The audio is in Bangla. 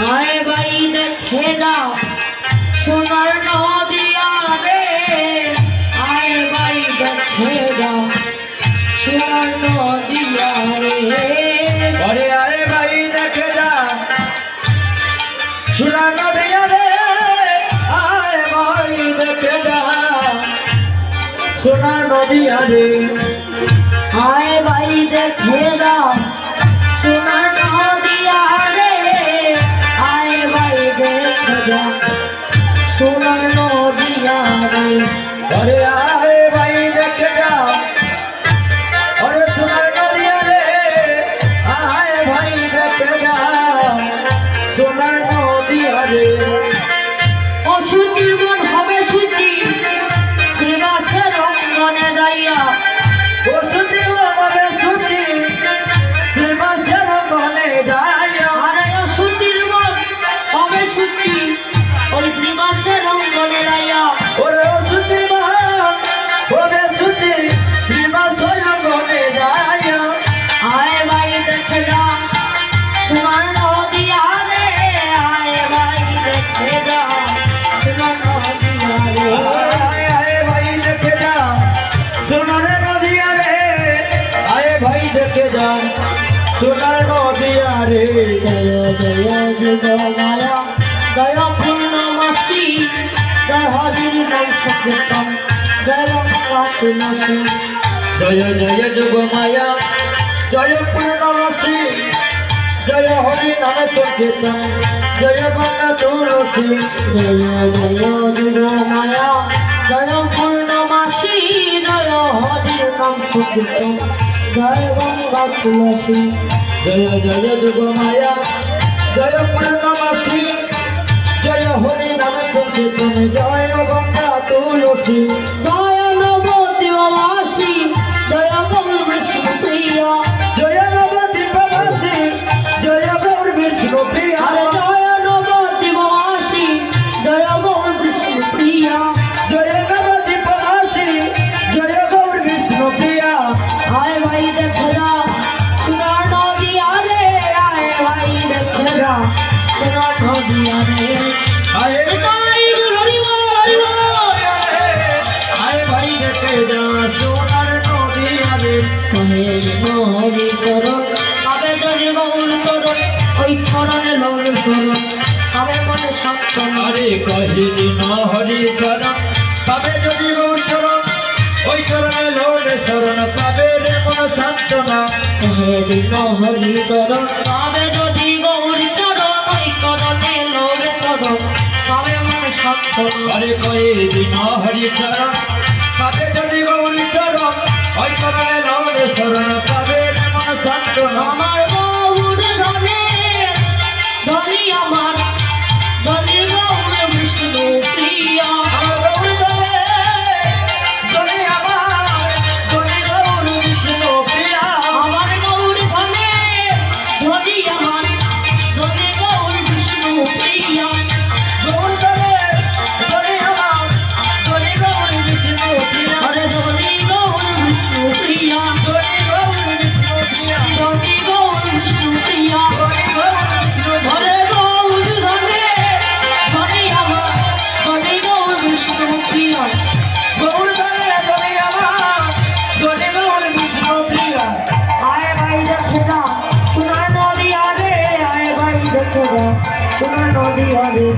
आए भाई देखे जाओ सोनार नदिया रे, आए भाई देखे जाओ सोनार नदिया रे। अरे आए भाई देखे जाओ सोनार नदिया रे, आए भाई देखे जाओ सोनार नदिया रे। आए भाई देखे जाओ सोनार नदिया रे, आए भाई देखे जाओ सोनार नदिया रे। अरे आए भाई देखे जाओ अरे सोनार नदिया रे, आए भाई देखे जाओ सोनार नदिया रे। অসুচির মন হবে সুচি শ্রীবাসের অঙ্গনে দাইয়া, অসুচি হবে সুচি শ্রীবাসের অঙ্গনে দাইয়া। আরে অসুচির মন হবে সুচি ওই শ্রীবাসের অঙ্গনে দাইয়া। ওরে অসুচি হবে সুচি শ্রীবাসের অঙ্গনে দাইয়া। আয় ভাই দেখে যা সোনার নদিয়া রে, আয় ভাই দেখে যা সোনার নদিয়া রে। आए भाई देखे जाओ सोनार नदिया रे, आए भाई देखे जाओ सोनार नदिया रे। জয় জয় যুগ মায়া জয় পূর্ণমাসী, জয় হরির নাম সংকীর্তন, জয় গঙ্গা তুলসী। जय जय जुग माया जय पूर्णमासी, जय हरि नाम संकीर्तन, जय गंगा तुलसी। জয় জয় যুগ মায়া জয় পূর্ণমাসী, জয় হরির নাম সংকীর্তন, জয় গঙ্গা তুলসী। जय जय जुग माया जय पूर्णमासी, जय हरि नाम संकीर्तन, जय गंगा तुलसी। জয় নবদ্বীপবাসী জয় গৌর বিষ্ণু প্রিয়া, जय नवद्वीपवासी जय गौर विष्णु प्रिया। আরে জয় নবদ্বীপবাসী জয় গৌর বিষ্ণু প্রিয়া। जय नवद्वीपवासी जय गौर विष्णु प्रिया। आए भाई देखे जा सोनार नदिया रे, आए भाई देखे जा सोनार नदिया रे। आए ताई हरि बोल हरि बोल। आए भाई देखे जा सोनार नदिया रे। कहे हरि चरण आवे যদি গৌর চরণ, ওই চরণে লৌর চরণ আবে মনে সান্তনা। अरे कहिनी न हरि चरण पावे जदि गौर चरण, ओई चरणे लोरे शरण पावे रे मन सान्त्वना। कहे হরি চরণ আবে যদি গৌর চরণ, ওই চরণে লৌর চরণ আবে মনে সান্তনা। अरे कहिनी न हरि चरण पावे जदि गौर चरण, ओई चरणे लोरे शरण पावे रे मन सान्त्वना। আমার গৌর ধনে ধনী আমার ধনী গৌর বিষ্ণু প্রিয়া। আমার গৌর ধনে ধনী আমার ধনী গৌর বিষ্ণু প্রিয়া। আমার গৌর ধনে ধনী আমার ধনী গৌর বিষ্ণু প্রিয়া। গৌর ধনে ধনী আমার ধনী গৌর বিষ্ণু প্রিয়া। আরে ধনী গৌর বিষ্ণু প্রিয়া, ধনী গৌর বিষ্ণু প্রিয়া। ধনী গৌর বিষ্ণু প্রিয়া। ধনী গৌর বিষ্ণু প্রিয়া। আরে গৌর ধনে ধনী আমার ধনী গৌর বিষ্ণু প্রিয়া। গৌর ধনে ধনী আমার ধনী গৌর বিষ্ণু প্রিয়া। आए भाई देखे जा सोनार नदिया रे, आए भाई देखे जा सोनार नदिया रे।